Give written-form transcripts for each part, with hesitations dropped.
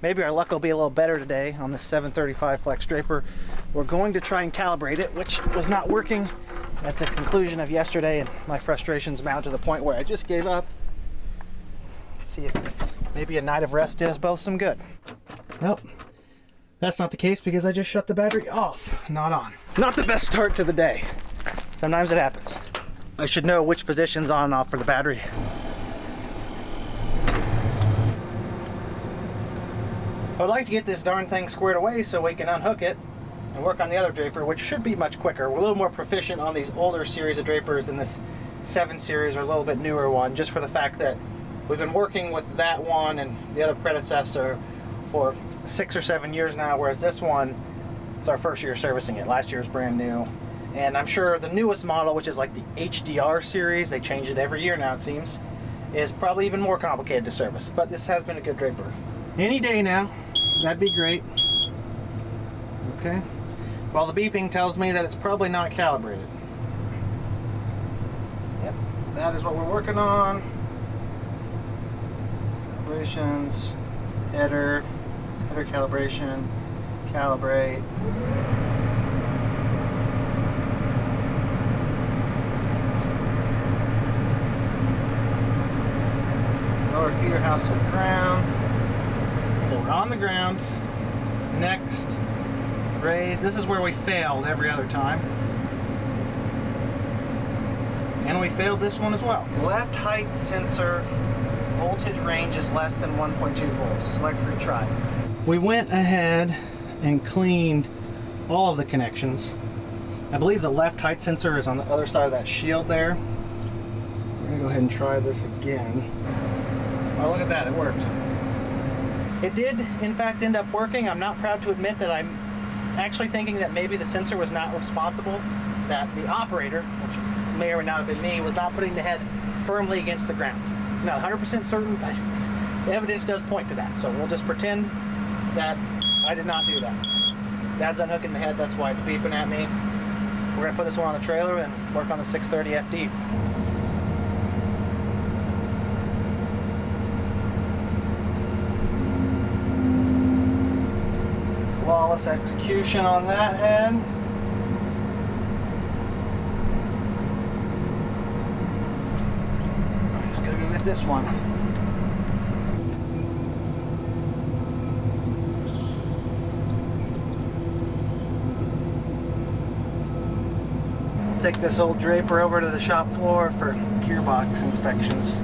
Maybe our luck will be a little better today on this 735 flex draper. We're going to try and calibrate it, which was not working at the conclusion of yesterday, and my frustrations mount to the point where I just gave up. Let's see if maybe a night of rest did us both some good. Nope, that's not the case because I just shut the battery off, not on. Not the best start to the day. Sometimes it happens. I should know which position's on and off for the battery. I would like to get this darn thing squared away so we can unhook it and work on the other draper, which should be much quicker. We're a little more proficient on these older series of drapers than this 7 series or a little bit newer one, just for the fact that we've been working with that one and the other predecessor for 6 or 7 years now, whereas this one, it's our first year servicing it. Last year's brand new. And I'm sure the newest model, which is like the HDR series, they change it every year now it seems, is probably even more complicated to service. But this has been a good draper. Any day now. That'd be great. Okay. Well, the beeping tells me that it's probably not calibrated. Yep, that is what we're working on. Calibrations, header calibration, calibrate. Lower feeder house to the ground. We're on the ground. Next, raise. This is where we failed every other time. And we failed this one as well. Left height sensor, voltage range is less than 1.2 volts. Select retry. We went ahead and cleaned all of the connections. I believe the left height sensor is on the other side of that shield there. We're gonna go ahead and try this again. Oh, look at that, it worked. It did, in fact, end up working. I'm not proud to admit that I'm actually thinking that maybe the sensor was not responsible, that the operator, which may or may not have been me, was not putting the head firmly against the ground. I'm not 100% certain, but the evidence does point to that. So we'll just pretend that I did not do that. Dad's unhooking the head, that's why it's beeping at me. We're gonna put this one on the trailer and work on the 630 FD. Flawless execution on that head. I'm just gonna go get this one. Take this old draper over to the shop floor for gearbox inspections.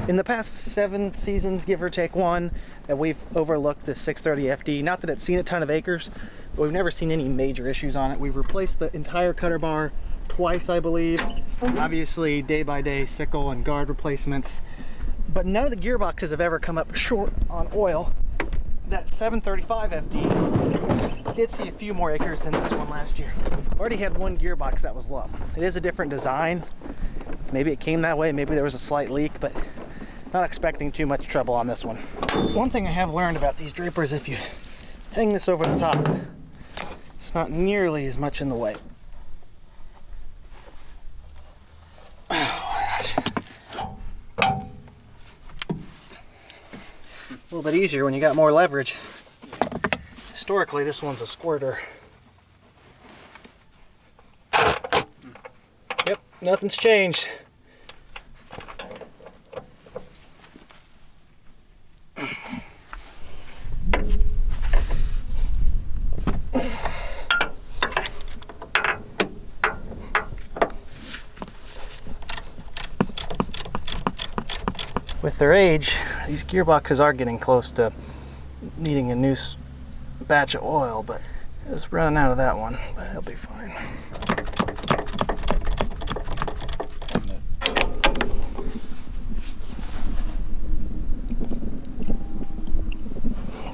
In the past 7 seasons, give or take one, that we've overlooked this 630 FD. Not that it's seen a ton of acres, but we've never seen any major issues on it. We've replaced the entire cutter bar twice, I believe. Obviously, day-by-day sickle and guard replacements. But none of the gearboxes have ever come up short on oil. That 735 FD did see a few more acres than this one last year. Already had one gearbox that was low. It is a different design. Maybe it came that way, maybe there was a slight leak, but not expecting too much trouble on this one. One thing I have learned about these drapers, if you hang this over the top, it's not nearly as much in the way. Oh my gosh. A little bit easier when you got more leverage. Historically, this one's a squirter. Yep, nothing's changed. With their age, these gearboxes are getting close to needing a new batch of oil, but it's running out of that one, but it'll be fine.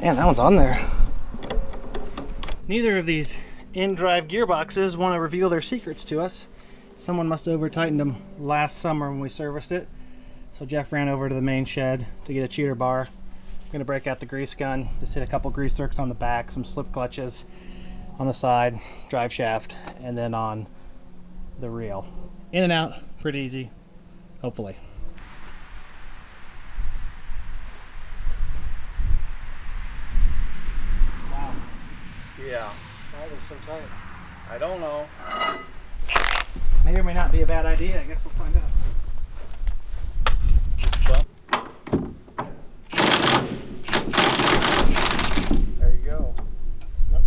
Man, that one's on there. Neither of these in-drive gearboxes want to reveal their secrets to us. Someone must have over-tightened them last summer when we serviced it. So Jeff ran over to the main shed to get a cheater bar. I'm gonna break out the grease gun, just hit a couple grease zerks on the back, some slip clutches on the side, drive shaft, and then on the reel. In and out, pretty easy, hopefully. Wow. Yeah. Why are they so tight? I don't know. May or may not be a bad idea. I guess we'll find out. There you go. Nope.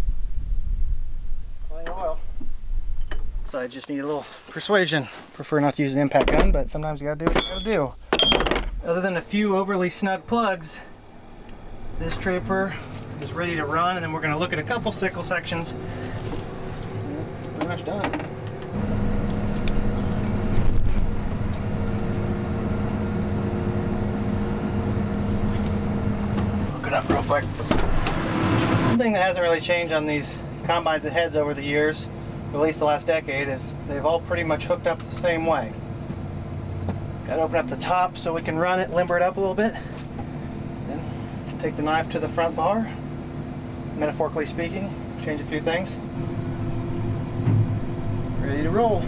Plenty of oil. So I just need a little persuasion. Prefer not to use an impact gun, but sometimes you gotta do what you gotta do. Other than a few overly snug plugs, this draper is ready to run, and then we're gonna look at a couple sickle sections. Pretty much done. Look it up real quick. One thing that hasn't really changed on these combines and heads over the years, at least the last decade, is they've all pretty much hooked up the same way. Got to open up the top so we can run it, limber it up a little bit. Then take the knife to the front bar, metaphorically speaking, change a few things. Ready to roll.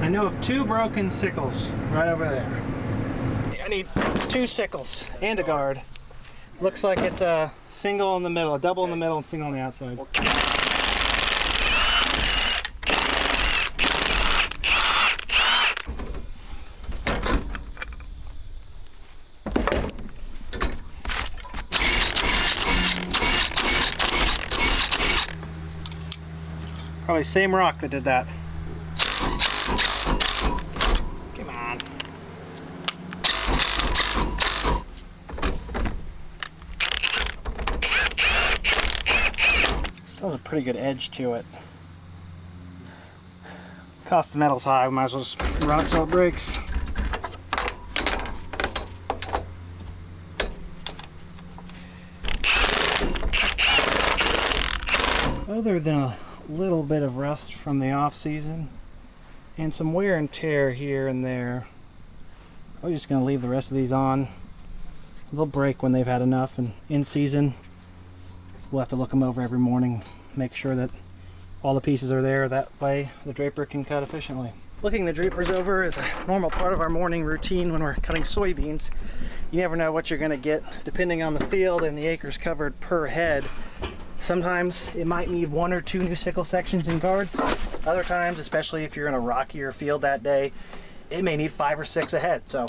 I know of 2 broken sickles right over there. I need 2 sickles and a guard. Looks like it's a single in the middle, a double in the middle, and single on the outside. Probably same rock that did that. Come on. Still has a pretty good edge to it. Cost of metal's high, we might as well just rock till it breaks. Other than a little bit of rust from the off season and some wear and tear here and there, I'm just going to leave the rest of these on. They'll break when they've had enough, and in season we'll have to look them over every morning, make sure that all the pieces are there. That way the draper can cut efficiently. Looking the drapers over is a normal part of our morning routine when we're cutting soybeans. You never know what you're going to get depending on the field and the acres covered per head. Sometimes it might need 1 or 2 new sickle sections and guards. Other times, especially if you're in a rockier field that day, it may need 5 or 6 ahead. So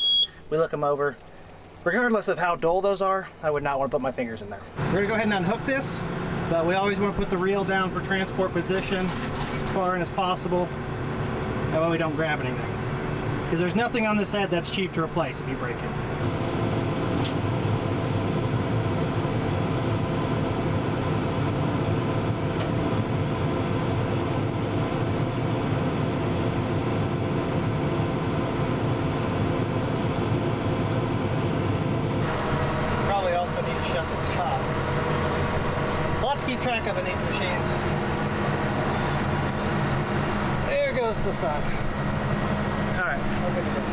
we look them over. Regardless of how dull those are, I would not want to put my fingers in there. We're going to go ahead and unhook this, but we always want to put the reel down for transport position as far in as possible. That way we don't grab anything. Because there's nothing on this head that's cheap to replace if you break it. Keep track of in these machines. There goes the sun. All right, we're good to go.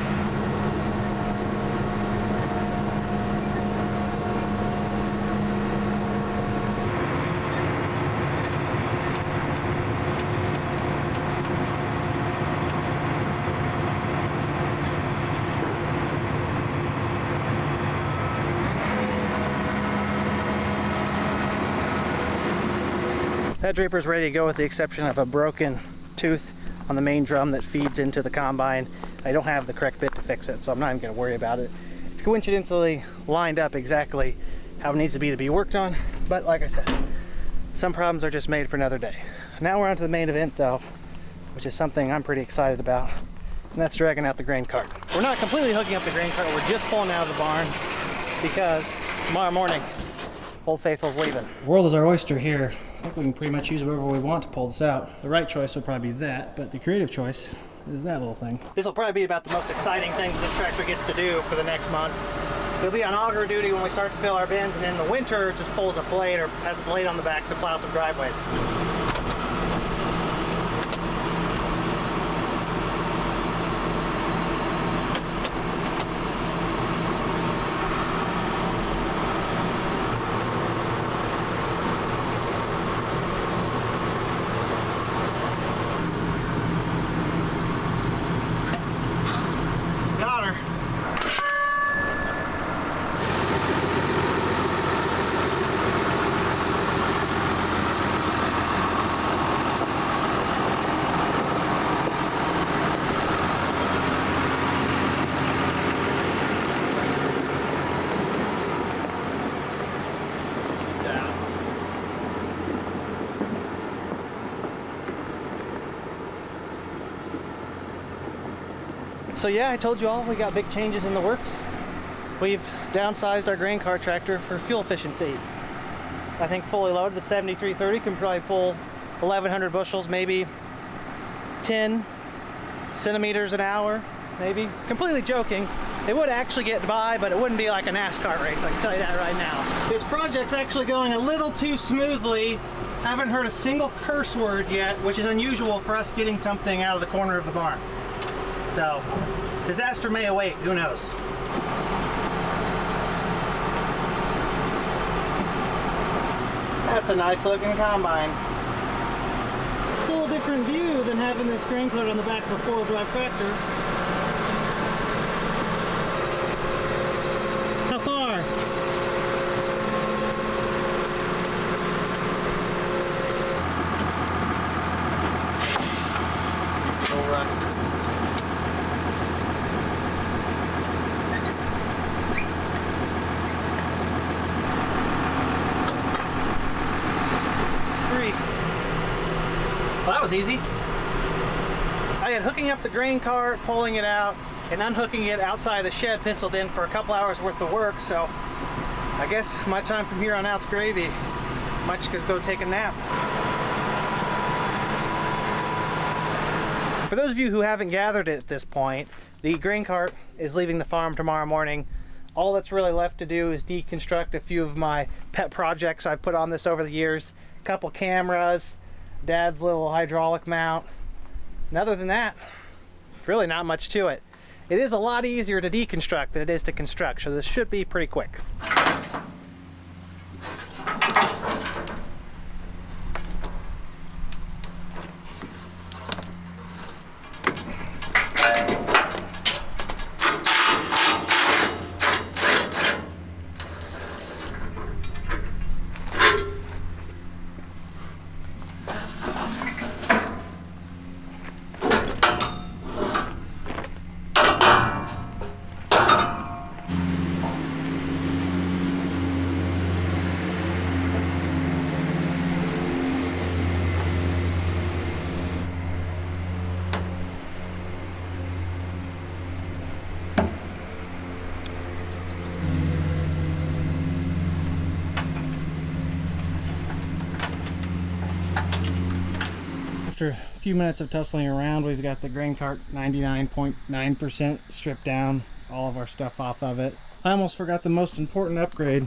That draper's ready to go with the exception of a broken tooth on the main drum that feeds into the combine. I don't have the correct bit to fix it, so I'm not even going to worry about it. It's coincidentally lined up exactly how it needs to be worked on, but like I said, some problems are just made for another day. Now we're on to the main event though, which is something I'm pretty excited about, and that's dragging out the grain cart. We're not completely hooking up the grain cart, we're just pulling out of the barn because tomorrow morning Old Faithful's leaving. The world is our oyster here. I think we can pretty much use whatever we want to pull this out. The right choice would probably be that, but the creative choice is that little thing. This will probably be about the most exciting thing that this tractor gets to do for the next month. He'll be on auger duty when we start to fill our bins, and in the winter just pulls a blade or has a blade on the back to plow some driveways. So yeah, I told you all we got big changes in the works. We've downsized our grain car tractor for fuel efficiency. I think fully loaded, the 7330 can probably pull 1,100 bushels, maybe 10 centimeters an hour, maybe. Completely joking. It would actually get by, but it wouldn't be like a NASCAR race, I can tell you that right now. This project's actually going a little too smoothly. Haven't heard a single curse word yet, which is unusual for us getting something out of the corner of the barn. So, disaster may await, who knows? That's a nice looking combine. It's a little different view than having this grain cart on the back of a four-wheel drive tractor. How far? All right. Well, that was easy. I had hooking up the grain cart, pulling it out, and unhooking it outside the shed penciled in for a couple hours worth of work, so I guess my time from here on out's gravy. Might just go take a nap. For those of you who haven't gathered it at this point, the grain cart is leaving the farm tomorrow morning. All that's really left to do is deconstruct a few of my pet projects I've put on this over the years. A couple cameras, Dad's little hydraulic mount. And other than that, really not much to it. It is a lot easier to deconstruct than it is to construct, so this should be pretty quick. After a few minutes of tussling around, we've got the grain cart 99.9% stripped down, all of our stuff off of it. I almost forgot the most important upgrade,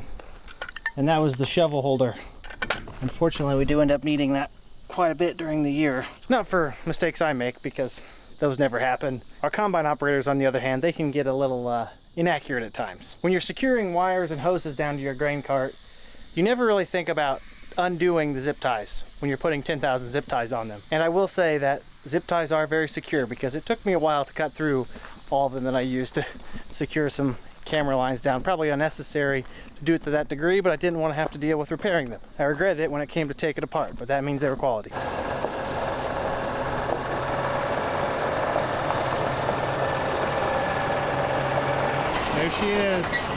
and that was the shovel holder. Unfortunately, we do end up needing that quite a bit during the year. Not for mistakes I make, because those never happen. Our combine operators, on the other hand, they can get a little inaccurate at times. When you're securing wires and hoses down to your grain cart, you never really think about undoing the zip ties when you're putting 10,000 zip ties on them. And I will say that zip ties are very secure, because it took me a while to cut through all of them that I used to secure some camera lines down. Probably unnecessary to do it to that degree, but I didn't want to have to deal with repairing them. I regretted it when it came to take it apart, but that means they were quality. There she is.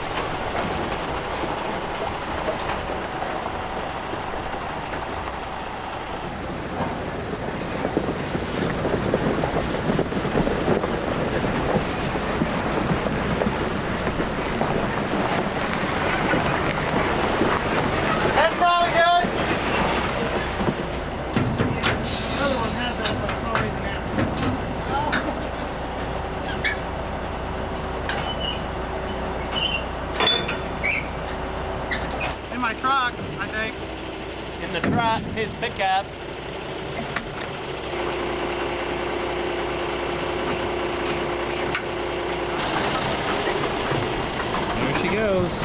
truck, I think. In the truck, his pickup. There she goes.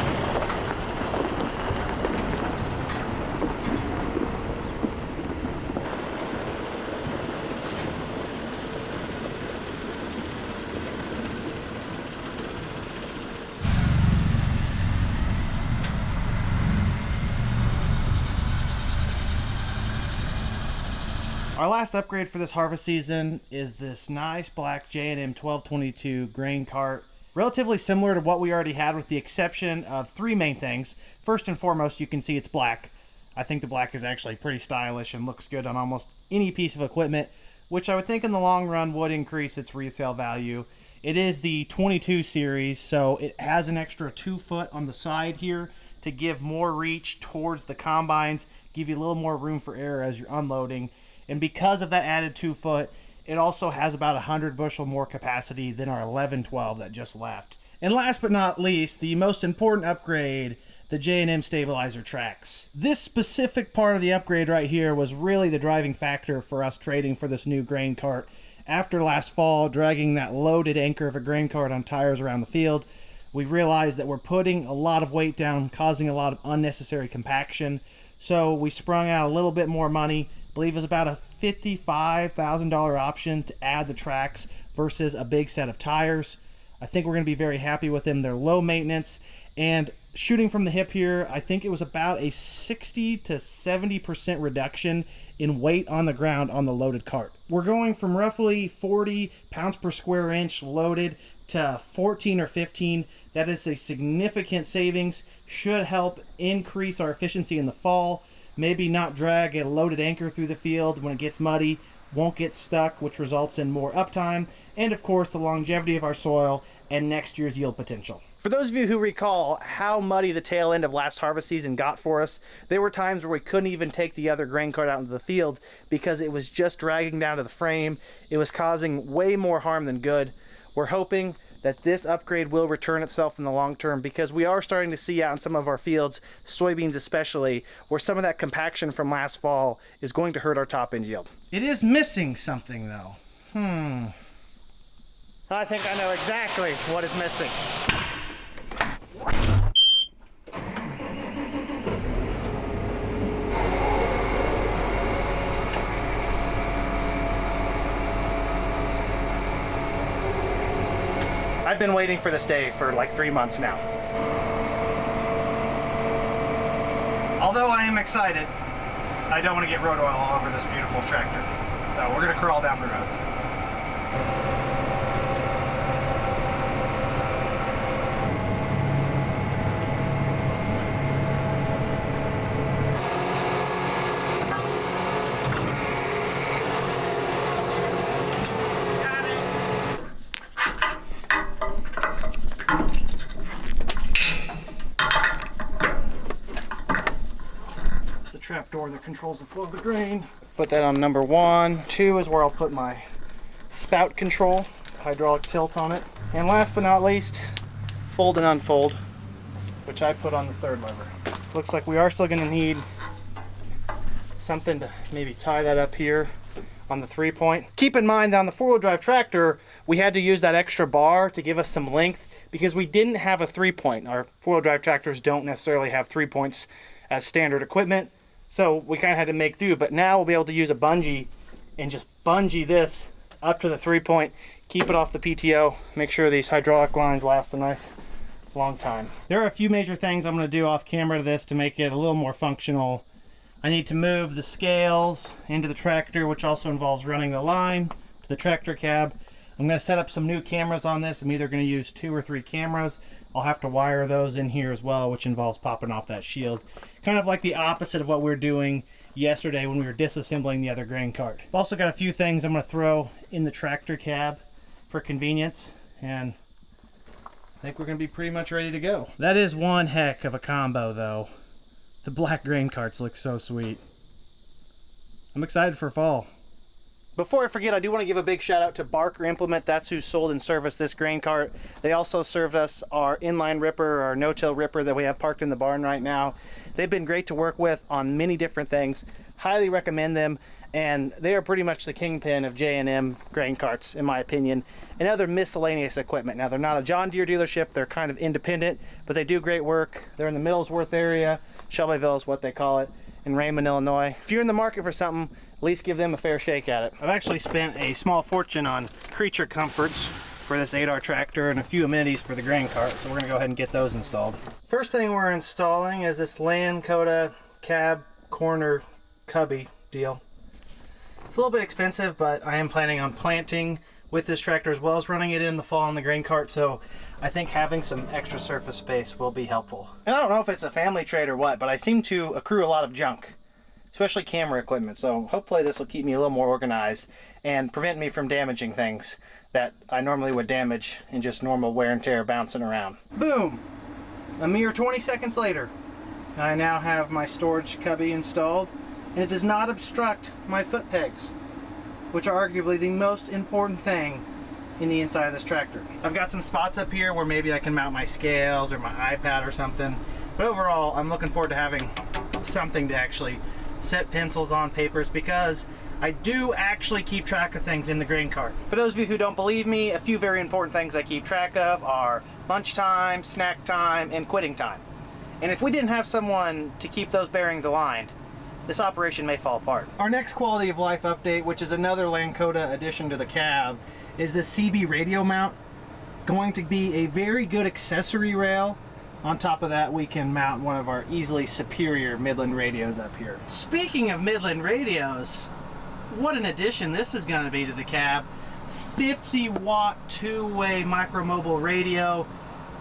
Our last upgrade for this harvest season is this nice black J&M 1222 grain cart. Relatively similar to what we already had, with the exception of three main things. First and foremost, you can see it's black. I think the black is actually pretty stylish and looks good on almost any piece of equipment, which I would think in the long run would increase its resale value. It is the 22 series, so it has an extra 2 foot on the side here to give more reach towards the combines, give you a little more room for error as you're unloading. And because of that added 2 foot, it also has about 100 bushel more capacity than our 1112 that just left. And last but not least, the most important upgrade, the J&M stabilizer tracks. This specific part of the upgrade right here was really the driving factor for us trading for this new grain cart. After last fall, dragging that loaded anchor of a grain cart on tires around the field, we realized that we're putting a lot of weight down, causing a lot of unnecessary compaction. So we sprung out a little bit more money. I believe it was about a $55,000 option to add the tracks versus a big set of tires. I think we're going to be very happy with them. They're low maintenance, and shooting from the hip here, I think it was about a 60 to 70% reduction in weight on the ground on the loaded cart. We're going from roughly 40 pounds per square inch loaded to 14 or 15. That is a significant savings. Should help increase our efficiency in the fall. Maybe not drag a loaded anchor through the field when it gets muddy, won't get stuck, which results in more uptime, and of course the longevity of our soil and next year's yield potential. For those of you who recall how muddy the tail end of last harvest season got for us, there were times where we couldn't even take the other grain cart out into the field because it was just dragging down to the frame. It was causing way more harm than good. We're hoping that this upgrade will return itself in the long term, because we are starting to see out in some of our fields, soybeans especially, where some of that compaction from last fall is going to hurt our top end yield. It is missing something though. I think I know exactly what is missing. I've been waiting for this day for like 3 months now. Although I am excited, I don't want to get road oil all over this beautiful tractor. So we're going to crawl down the road. Trapdoor that controls the flow of the grain. Put that on number 1. 2 is where I'll put my spout control, hydraulic tilt on it. And last but not least, fold and unfold, which I put on the 3rd lever. Looks like we are still going to need something to maybe tie that up here on the 3-point. Keep in mind that on the 4-wheel drive tractor, we had to use that extra bar to give us some length because we didn't have a 3-point. Our 4-wheel drive tractors don't necessarily have 3 points as standard equipment. So we kind of had to make do, but now we'll be able to use a bungee and just bungee this up to the 3-point, keep it off the PTO, make sure these hydraulic lines last a nice long time. There are a few major things I'm going to do off camera to this to make it a little more functional. I need to move the scales into the tractor, which also involves running the line to the tractor cab. I'm going to set up some new cameras on this. I'm either going to use 2 or 3 cameras. I'll have to wire those in here as well, which involves popping off that shield. Kind of like the opposite of what we were doing yesterday when we were disassembling the other grain cart. I've also got a few things I'm going to throw in the tractor cab for convenience, and I think we're going to be pretty much ready to go. That is one heck of a combo though. The black grain carts look so sweet. I'm excited for fall. Before I forget, I do want to give a big shout out to Barker Implement. That's who sold and serviced this grain cart. They also served us our inline ripper, our no-till ripper that we have parked in the barn right now. They've been great to work with on many different things. Highly recommend them, and they are pretty much the kingpin of J&M grain carts, in my opinion, and other miscellaneous equipment. Now, they're not a John Deere dealership. They're kind of independent, but they do great work. They're in the Millsworth area. Shelbyville is what they call it, in Raymond, Illinois. If you're in the market for something, at least give them a fair shake at it. I've actually spent a small fortune on creature comforts for this 8R tractor and a few amenities for the grain cart, so we're gonna go ahead and get those installed. First thing we're installing is this Lakota cab corner cubby deal. It's a little bit expensive, but I am planning on planting with this tractor as well as running it in the fall on the grain cart, so I think having some extra surface space will be helpful. And I don't know if it's a family trait or what, but I seem to accrue a lot of junk, especially camera equipment, so hopefully this will keep me a little more organized and prevent me from damaging things that I normally would damage in just normal wear and tear bouncing around. Boom! A mere 20 seconds later, I now have my storage cubby installed, and it does not obstruct my foot pegs, which are arguably the most important thing in the inside of this tractor. I've got some spots up here where maybe I can mount my scales or my iPad or something, but overall I'm looking forward to having something to actually set pencils on papers, because I do actually keep track of things in the grain cart. For those of you who don't believe me, a few very important things I keep track of are lunchtime, snack time, and quitting time. And if we didn't have someone to keep those bearings aligned, this operation may fall apart. Our next quality of life update, which is another Lakota addition to the cab, is the CB radio mount. Going to be a very good accessory rail. On top of that, we can mount one of our easily superior Midland radios up here. Speaking of Midland radios, what an addition this is going to be to the cab. 50-watt two-way micromobile radio.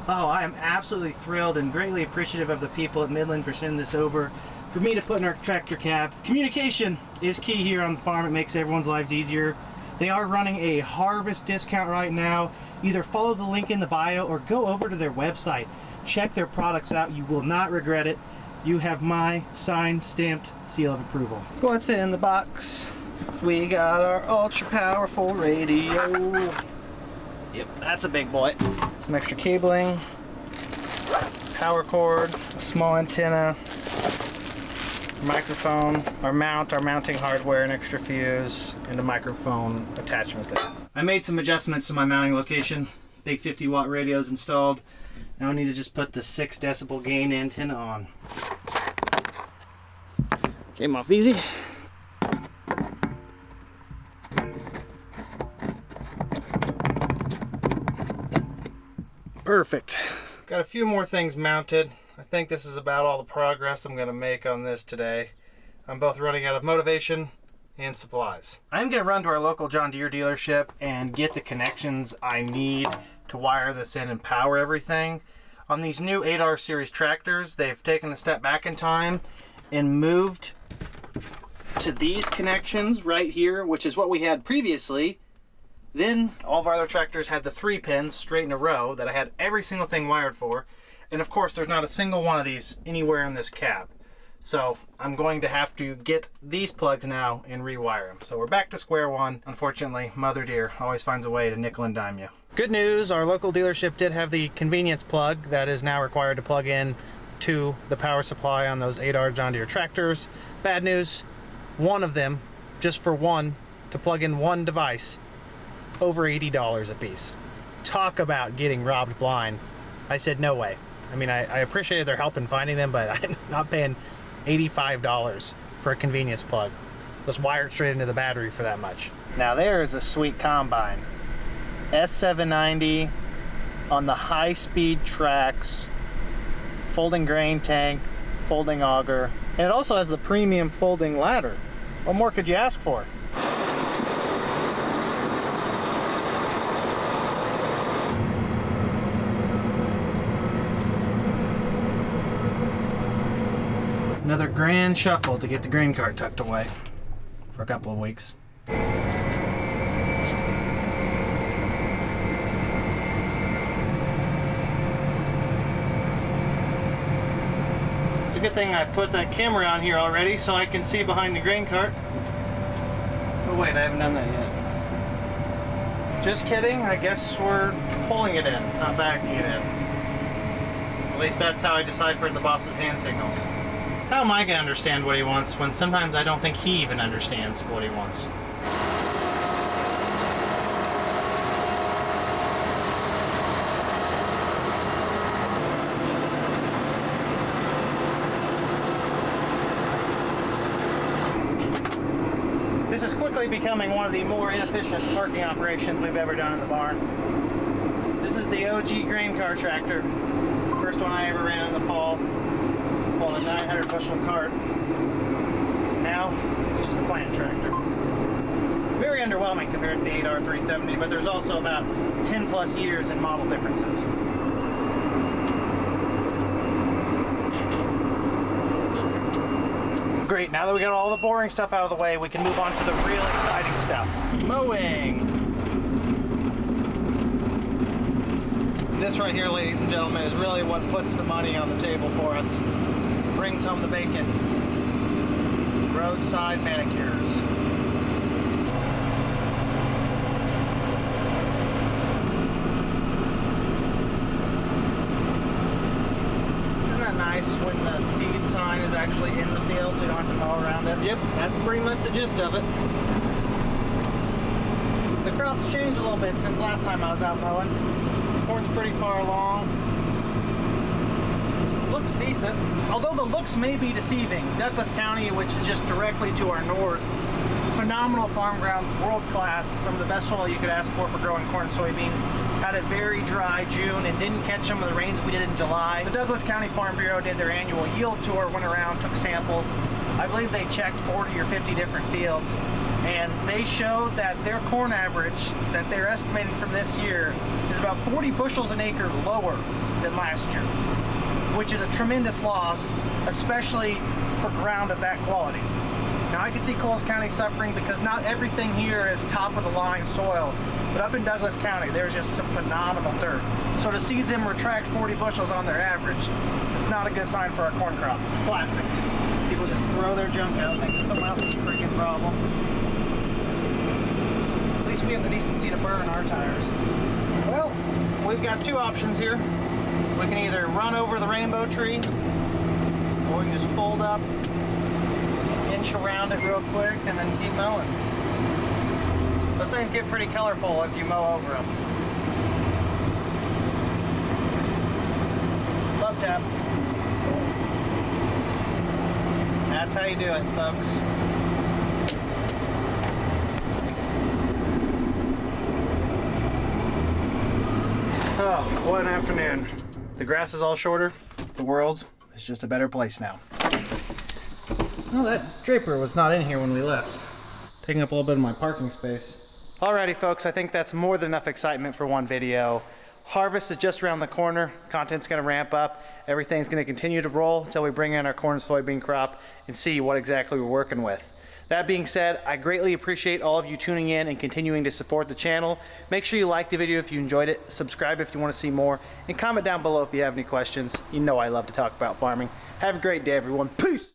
Oh, I am absolutely thrilled and greatly appreciative of the people at Midland for sending this over for me to put in our tractor cab. Communication is key here on the farm. It makes everyone's lives easier. They are running a harvest discount right now. Either follow the link in the bio or go over to their website. Check their products out. You will not regret it. You have my signed, stamped seal of approval. What's in the box? We got our ultra powerful radio. Yep, that's a big boy. Some extra cabling, power cord, a small antenna, microphone, our mounting hardware, an extra fuse, and a microphone attachment there. I made some adjustments to my mounting location. Big 50-watt radio is installed. Now I need to just put the 6 decibel gain antenna on. Came off easy. Perfect. Got a few more things mounted. I think this is about all the progress I'm going to make on this today. I'm both running out of motivation and supplies. I'm going to run to our local John Deere dealership and get the connections I need to wire this in and power everything. On these new 8R series tractors, they've taken a step back in time and moved to these connections right here, which is what we had previously. Then all of our other tractors had the 3 pins straight in a row that I had every single thing wired for. And of course, there's not a single one of these anywhere in this cab. So I'm going to have to get these plugs now and rewire them. So we're back to square one. Unfortunately, Mother Deere always finds a way to nickel and dime you. Good news, our local dealership did have the convenience plug that is now required to plug in to the power supply on those 8R John Deere tractors. Bad news, one of them, just for one, to plug in one device, over $80 a piece. Talk about getting robbed blind. I said no way. I mean, I appreciated their help in finding them, but I'm not paying $85 for a convenience plug. Let's wire it straight into the battery for that much. Now there is a sweet combine. S790 on the high-speed tracks, folding grain tank, folding auger, and it also has the premium folding ladder. What more could you ask for? Another grand shuffle to get the grain cart tucked away for a couple of weeks. It's a good thing I put the camera on here already so I can see behind the grain cart. But wait, I haven't done that yet. Just kidding, I guess we're pulling it in, not backing it in. At least that's how I deciphered the boss's hand signals. How am I going to understand what he wants when sometimes I don't think he even understands what he wants? This is quickly becoming one of the more inefficient parking operations we've ever done in the barn. This is the OG grain car tractor. First one I ever ran in the fall. Called a 900 bushel cart. Now, it's just a plant tractor. Very underwhelming compared to the 8R370, but there's also about 10 plus years in model differences. Great, now that we got all the boring stuff out of the way, we can move on to the real exciting stuff. Mowing! This right here, ladies and gentlemen, is really what puts the money on the table for us. Brings home the bacon. Roadside manicures. Isn't that nice when the seed sign is actually in the field so you don't have to mow around it? Yep, that's pretty much the gist of it. The crop's changed a little bit since last time I was out mowing. Corn's pretty far along. Looks decent, although the looks may be deceiving. Douglas County, which is just directly to our north, phenomenal farm ground, world class, some of the best soil you could ask for growing corn and soybeans. Had a very dry June and didn't catch some of the rains we did in July. The Douglas County Farm Bureau did their annual yield tour, went around, took samples. I believe they checked 40 or 50 different fields, and they showed that their corn average that they're estimating from this year is about 40 bushels an acre lower than last year, which is a tremendous loss, especially for ground of that quality. Now I can see Coles County suffering because not everything here is top of the line soil, but up in Douglas County there's just some phenomenal dirt. So to see them retract 40 bushels on their average, it's not a good sign for our corn crop. Classic. People just throw their junk out thinking it's someone else's freaking problem. At least we have the decency to burn our tires. Well, we've got two options here. We can either run over the rainbow tree, or we can just fold up, inch around it real quick, and then keep mowing. Those things get pretty colorful if you mow over them. Love tap. That's how you do it, folks. Oh, what an afternoon. The grass is all shorter. The world is just a better place now. Well, that Draper was not in here when we left. Taking up a little bit of my parking space. Alrighty, folks, I think that's more than enough excitement for one video. Harvest is just around the corner. Content's gonna ramp up. Everything's gonna continue to roll until we bring in our corn and soybean crop and see what exactly we're working with. That being said, I greatly appreciate all of you tuning in and continuing to support the channel. Make sure you like the video if you enjoyed it, subscribe if you want to see more, and comment down below if you have any questions. You know I love to talk about farming. Have a great day, everyone. Peace!